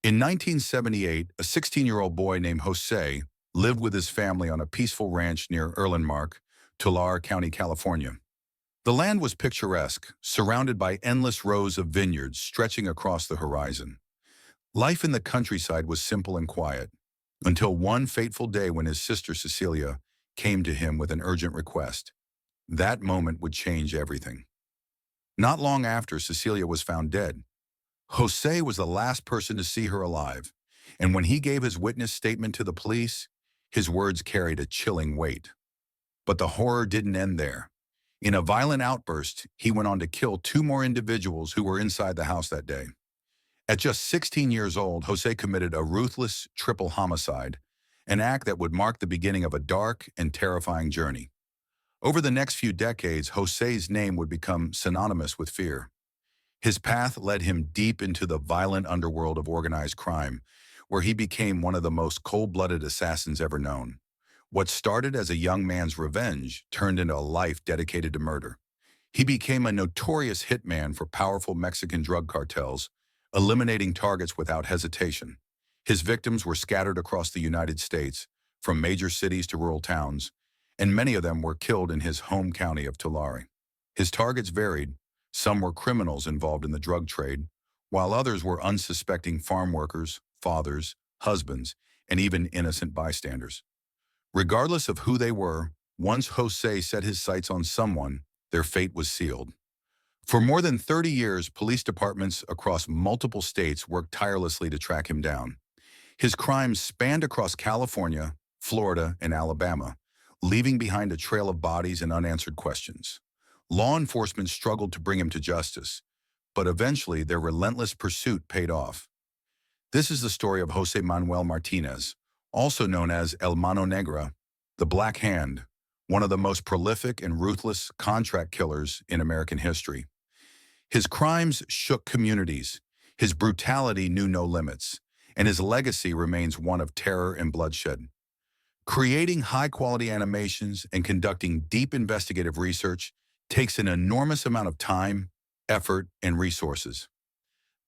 In 1978, a 16-year-old boy named Jose lived with his family on a peaceful ranch near Erlenmark, Tulare County, California. The land was picturesque, surrounded by endless rows of vineyards stretching across the horizon. Life in the countryside was simple and quiet, until one fateful day when his sister Cecilia came to him with an urgent request. That moment would change everything. Not long after, Cecilia was found dead. Jose was the last person to see her alive, and when he gave his witness statement to the police, his words carried a chilling weight. But the horror didn't end there. In a violent outburst, he went on to kill two more individuals who were inside the house that day. At just 16 years old, Jose committed a ruthless triple homicide, an act that would mark the beginning of a dark and terrifying journey. Over the next few decades, Jose's name would become synonymous with fear. His path led him deep into the violent underworld of organized crime, where he became one of the most cold-blooded assassins ever known. What started as a young man's revenge turned into a life dedicated to murder. He became a notorious hitman for powerful Mexican drug cartels, eliminating targets without hesitation. His victims were scattered across the United States, from major cities to rural towns, and many of them were killed in his home county of Tulare. His targets varied. Some were criminals involved in the drug trade, while others were unsuspecting farm workers, fathers, husbands, and even innocent bystanders. Regardless of who they were, once Jose set his sights on someone, their fate was sealed. For more than 30 years, police departments across multiple states worked tirelessly to track him down. His crimes spanned across California, Florida, and Alabama, leaving behind a trail of bodies and unanswered questions. Law enforcement struggled to bring him to justice, but eventually their relentless pursuit paid off. This is the story of Jose Manuel Martinez, also known as El Mano Negra, the Black Hand, one of the most prolific and ruthless contract killers in American history. His crimes shook communities, his brutality knew no limits, and his legacy remains one of terror and bloodshed. Creating high-quality animations and conducting deep investigative research takes an enormous amount of time, effort, and resources.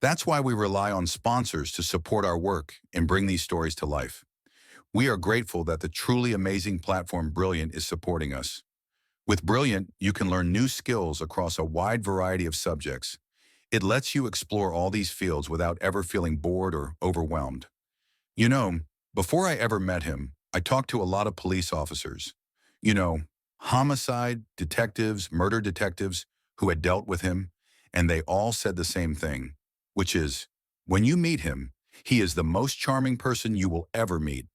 That's why we rely on sponsors to support our work and bring these stories to life. We are grateful that the truly amazing platform Brilliant is supporting us. With Brilliant, you can learn new skills across a wide variety of subjects. It lets you explore all these fields without ever feeling bored or overwhelmed. You know, before I ever met him, I talked to a lot of police officers. Homicide detectives, murder detectives who had dealt with him, and they all said the same thing, which is, when you meet him, he is the most charming person you will ever meet.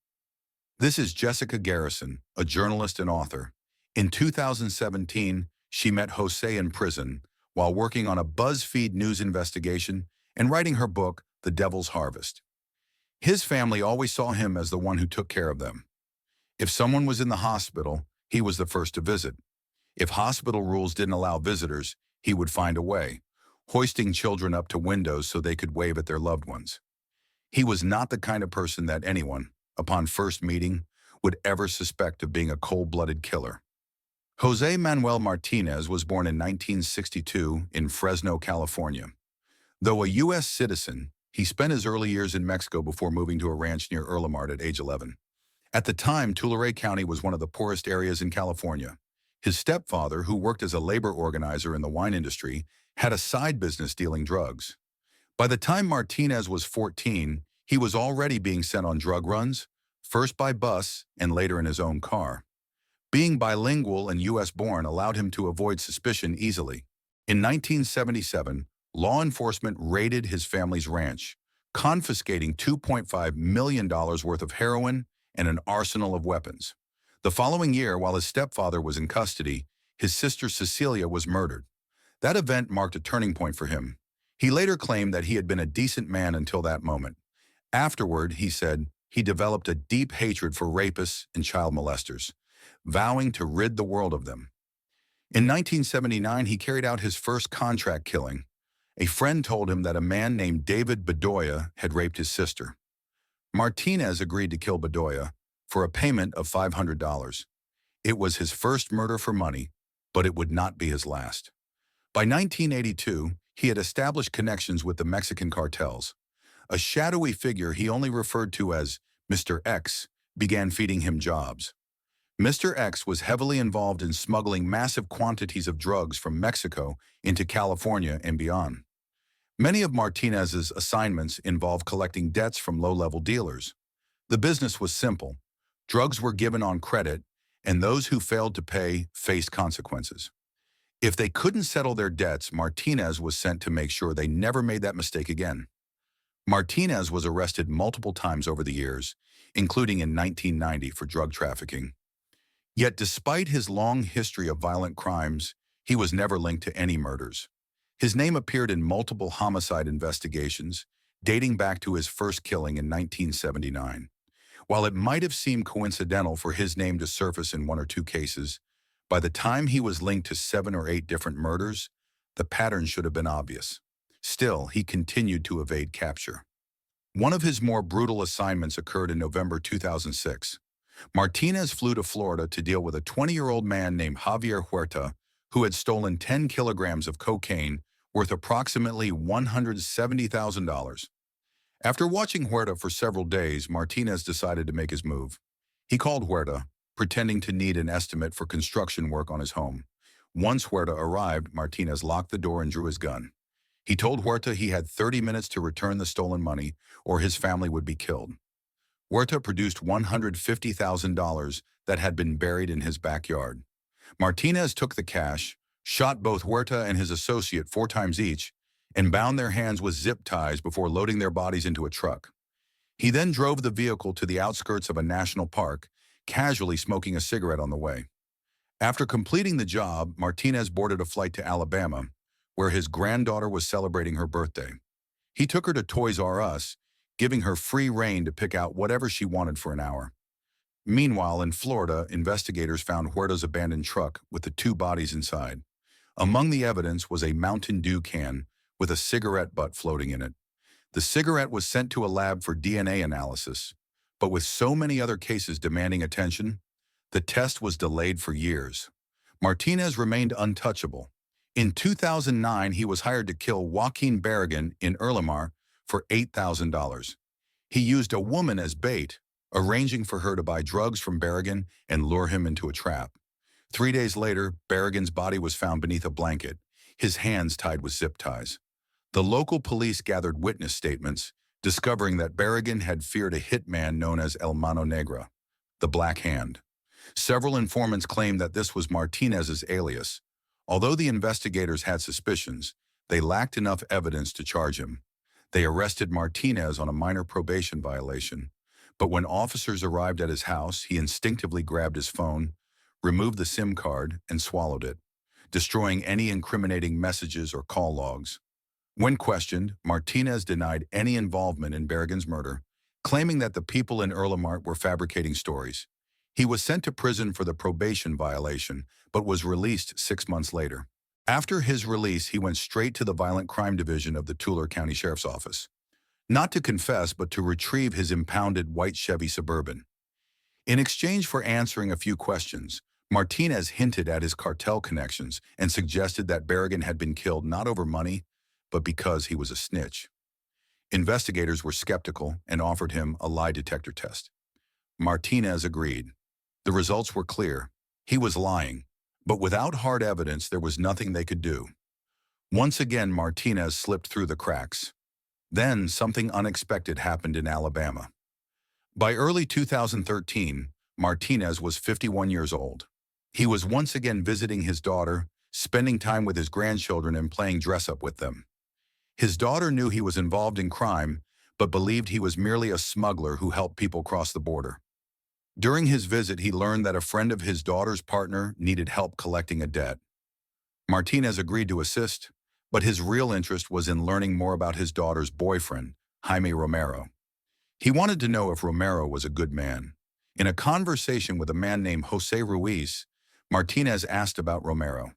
This is Jessica Garrison, a journalist and author. In 2017, she met Jose in prison while working on a BuzzFeed news investigation and writing her book, The Devil's Harvest. His family always saw him as the one who took care of them. If someone was in the hospital, he was the first to visit. If hospital rules didn't allow visitors, he would find a way, hoisting children up to windows so they could wave at their loved ones. He was not the kind of person that anyone, upon first meeting, would ever suspect of being a cold-blooded killer. Jose Manuel Martinez was born in 1962 in Fresno, California. Though a U.S. citizen, he spent his early years in Mexico before moving to a ranch near Erlenmark at age 11. At the time, Tulare County was one of the poorest areas in California. His stepfather, who worked as a labor organizer in the wine industry, had a side business dealing drugs. By the time Martinez was 14, he was already being sent on drug runs, first by bus and later in his own car. Being bilingual and U.S.-born allowed him to avoid suspicion easily. In 1977, law enforcement raided his family's ranch, confiscating $2.5 million worth of heroin and an arsenal of weapons. The following year, while his stepfather was in custody, his sister Cecilia was murdered. That event marked a turning point for him. He later claimed that he had been a decent man until that moment. Afterward, he said, he developed a deep hatred for rapists and child molesters, vowing to rid the world of them. In 1979, he carried out his first contract killing. A friend told him that a man named David Bedoya had raped his sister. Martinez agreed to kill Bedoya for a payment of $500. It was his first murder for money, but it would not be his last. By 1982, he had established connections with the Mexican cartels. A shadowy figure he only referred to as Mr. X began feeding him jobs. Mr. X was heavily involved in smuggling massive quantities of drugs from Mexico into California and beyond. Many of Martinez's assignments involved collecting debts from low-level dealers. The business was simple. Drugs were given on credit, and those who failed to pay faced consequences. If they couldn't settle their debts, Martinez was sent to make sure they never made that mistake again. Martinez was arrested multiple times over the years, including in 1990 for drug trafficking. Yet despite his long history of violent crimes, he was never linked to any murders. His name appeared in multiple homicide investigations, dating back to his first killing in 1979. While it might have seemed coincidental for his name to surface in one or two cases, by the time he was linked to 7 or 8 different murders, the pattern should have been obvious. Still, he continued to evade capture. One of his more brutal assignments occurred in November 2006. Martinez flew to Florida to deal with a 20-year-old man named Javier Huerta who had stolen 10 kilograms of cocaine worth approximately $170,000. After watching Huerta for several days, Martinez decided to make his move. He called Huerta, pretending to need an estimate for construction work on his home. Once Huerta arrived, Martinez locked the door and drew his gun. He told Huerta he had 30 minutes to return the stolen money or his family would be killed. Huerta produced $150,000 that had been buried in his backyard. Martinez took the cash, shot both Huerta and his associate 4 times each, and bound their hands with zip ties before loading their bodies into a truck. He then drove the vehicle to the outskirts of a national park, casually smoking a cigarette on the way. After completing the job, Martinez boarded a flight to Alabama, where his granddaughter was celebrating her birthday. He took her to Toys R Us, giving her free rein to pick out whatever she wanted for an hour. Meanwhile, in Florida, investigators found Huerta's abandoned truck with the 2 bodies inside. Among the evidence was a Mountain Dew can with a cigarette butt floating in it. The cigarette was sent to a lab for DNA analysis, but with so many other cases demanding attention, the test was delayed for years. Martinez remained untouchable. In 2009, he was hired to kill Joaquin Barragan in Erlenmar for $8,000. He used a woman as bait, arranging for her to buy drugs from Barragan and lure him into a trap. 3 days later, Barragan's body was found beneath a blanket, his hands tied with zip ties. The local police gathered witness statements, discovering that Barragan had feared a hitman known as Mano Negra, the Black Hand. Several informants claimed that this was Martinez's alias. Although the investigators had suspicions, they lacked enough evidence to charge him. They arrested Martinez on a minor probation violation, but when officers arrived at his house, he instinctively grabbed his phone, removed the SIM card, and swallowed it, destroying any incriminating messages or call logs. When questioned, Martinez denied any involvement in Barragan's murder, claiming that the people in Erlenmar were fabricating stories. He was sent to prison for the probation violation, but was released 6 months later. After his release, he went straight to the Violent Crime Division of the Tulare County Sheriff's Office. Not to confess, but to retrieve his impounded white Chevy Suburban. In exchange for answering a few questions, Martinez hinted at his cartel connections and suggested that Barragan had been killed not over money, but because he was a snitch. Investigators were skeptical and offered him a lie detector test. Martinez agreed. The results were clear. He was lying, but without hard evidence, there was nothing they could do. Once again, Martinez slipped through the cracks. Then, something unexpected happened in Alabama. By early 2013, Martinez was 51 years old. He was once again visiting his daughter, spending time with his grandchildren and playing dress-up with them. His daughter knew he was involved in crime, but believed he was merely a smuggler who helped people cross the border. During his visit, he learned that a friend of his daughter's partner needed help collecting a debt. Martinez agreed to assist, but his real interest was in learning more about his daughter's boyfriend, Jaime Romero. He wanted to know if Romero was a good man. In a conversation with a man named Jose Ruiz, Martinez asked about Romero.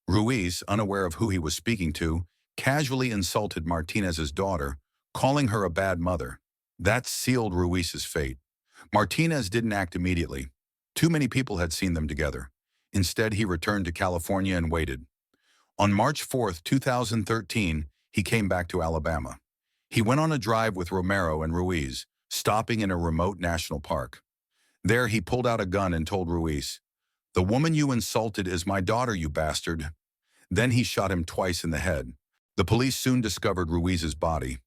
Ruiz, unaware of who he was speaking to, casually insulted Martinez's daughter, calling her a bad mother. That sealed Ruiz's fate. Martinez didn't act immediately. Too many people had seen them together. Instead, he returned to California and waited. On March 4, 2013, he came back to Alabama. He went on a drive with Romero and Ruiz, stopping in a remote national park. There, he pulled out a gun and told Ruiz, "The woman you insulted is my daughter, you bastard." Then he shot him twice in the head. The police soon discovered Ruiz's body.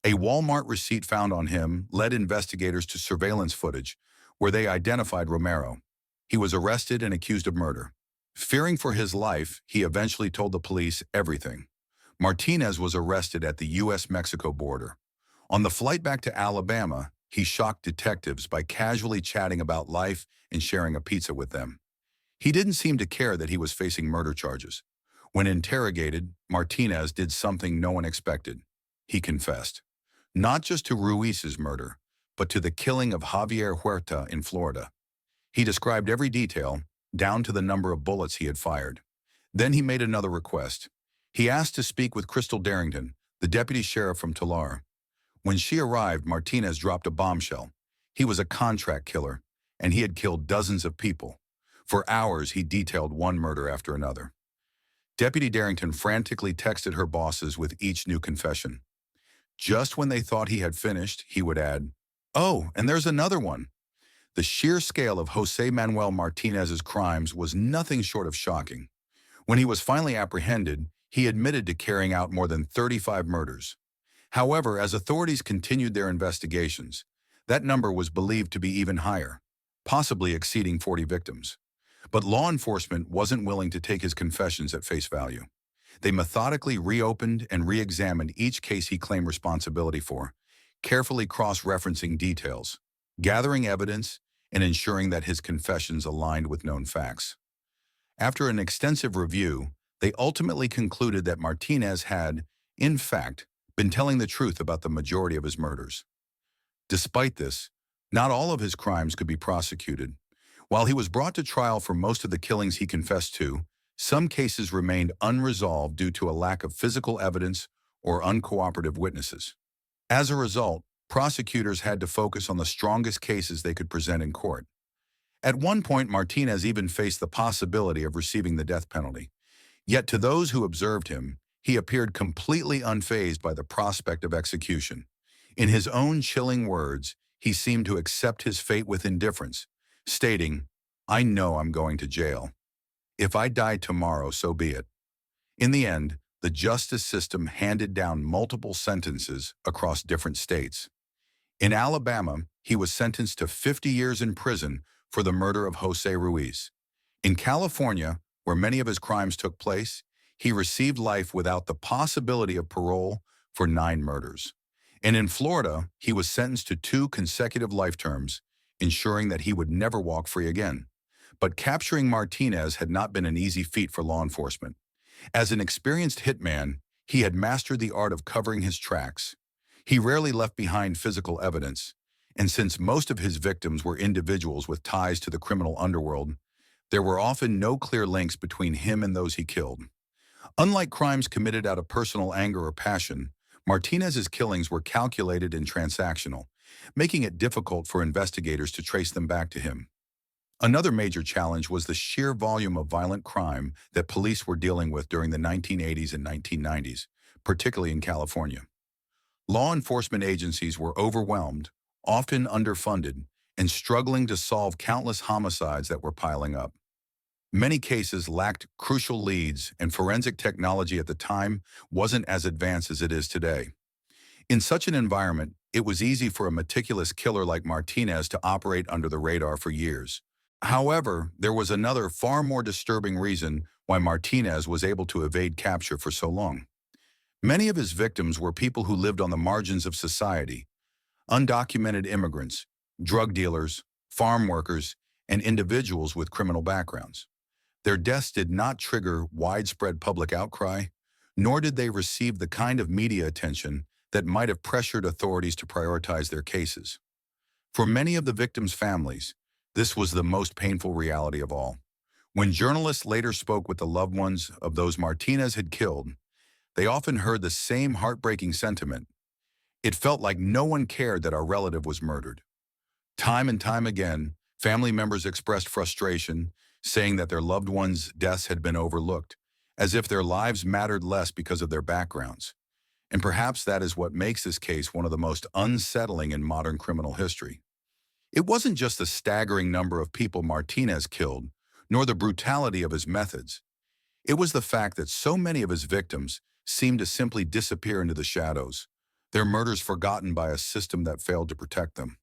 A Walmart receipt found on him led investigators to surveillance footage, where they identified Romero. He was arrested and accused of murder. Fearing for his life, he eventually told the police everything. Martinez was arrested at the U.S.-Mexico border. On the flight back to Alabama, he shocked detectives by casually chatting about life and sharing a pizza with them. He didn't seem to care that he was facing murder charges. When interrogated, Martinez did something no one expected. He confessed. Not just to Ruiz's murder, but to the killing of Javier Huerta in Florida. He described every detail, down to the number of bullets he had fired. Then he made another request. He asked to speak with Crystal Darrington, the deputy sheriff from Tulare. When she arrived, Martinez dropped a bombshell. He was a contract killer, and he had killed dozens of people. For hours, he detailed one murder after another. Deputy Darrington frantically texted her bosses with each new confession. Just when they thought he had finished, he would add, "Oh, and there's another one." The sheer scale of Jose Manuel Martinez's crimes was nothing short of shocking. When he was finally apprehended, he admitted to carrying out more than 35 murders. However, as authorities continued their investigations, that number was believed to be even higher, possibly exceeding 40 victims. But law enforcement wasn't willing to take his confessions at face value. They methodically reopened and re-examined each case he claimed responsibility for, carefully cross-referencing details, gathering evidence, and ensuring that his confessions aligned with known facts. After an extensive review, they ultimately concluded that Martinez had, in fact, been telling the truth about the majority of his murders. Despite this, not all of his crimes could be prosecuted. While he was brought to trial for most of the killings he confessed to, some cases remained unresolved due to a lack of physical evidence or uncooperative witnesses. As a result, prosecutors had to focus on the strongest cases they could present in court. At one point, Martinez even faced the possibility of receiving the death penalty. Yet to those who observed him, he appeared completely unfazed by the prospect of execution. In his own chilling words, he seemed to accept his fate with indifference, stating, "I know I'm going to jail. If I die tomorrow, so be it." In the end, the justice system handed down multiple sentences across different states. In Alabama, he was sentenced to 50 years in prison for the murder of Jose Ruiz. In California, where many of his crimes took place, he received life without the possibility of parole for 9 murders. And in Florida, he was sentenced to 2 consecutive life terms, ensuring that he would never walk free again. But capturing Martinez had not been an easy feat for law enforcement. As an experienced hitman, he had mastered the art of covering his tracks. He rarely left behind physical evidence, and since most of his victims were individuals with ties to the criminal underworld, there were often no clear links between him and those he killed. Unlike crimes committed out of personal anger or passion, Martinez's killings were calculated and transactional, making it difficult for investigators to trace them back to him. Another major challenge was the sheer volume of violent crime that police were dealing with during the 1980s and 1990s, particularly in California. Law enforcement agencies were overwhelmed, often underfunded, and struggling to solve countless homicides that were piling up. Many cases lacked crucial leads, and forensic technology at the time wasn't as advanced as it is today. In such an environment, it was easy for a meticulous killer like Martinez to operate under the radar for years. However, there was another far more disturbing reason why Martinez was able to evade capture for so long. Many of his victims were people who lived on the margins of society: undocumented immigrants, drug dealers, farm workers, and individuals with criminal backgrounds. Their deaths did not trigger widespread public outcry, nor did they receive the kind of media attention that might have pressured authorities to prioritize their cases. For many of the victims' families, this was the most painful reality of all. When journalists later spoke with the loved ones of those Martinez had killed, they often heard the same heartbreaking sentiment. It felt like no one cared that our relative was murdered. Time and time again, family members expressed frustration, saying that their loved ones' deaths had been overlooked, as if their lives mattered less because of their backgrounds. And perhaps that is what makes this case one of the most unsettling in modern criminal history. It wasn't just the staggering number of people Martinez killed, nor the brutality of his methods. It was the fact that so many of his victims seemed to simply disappear into the shadows, their murders forgotten by a system that failed to protect them.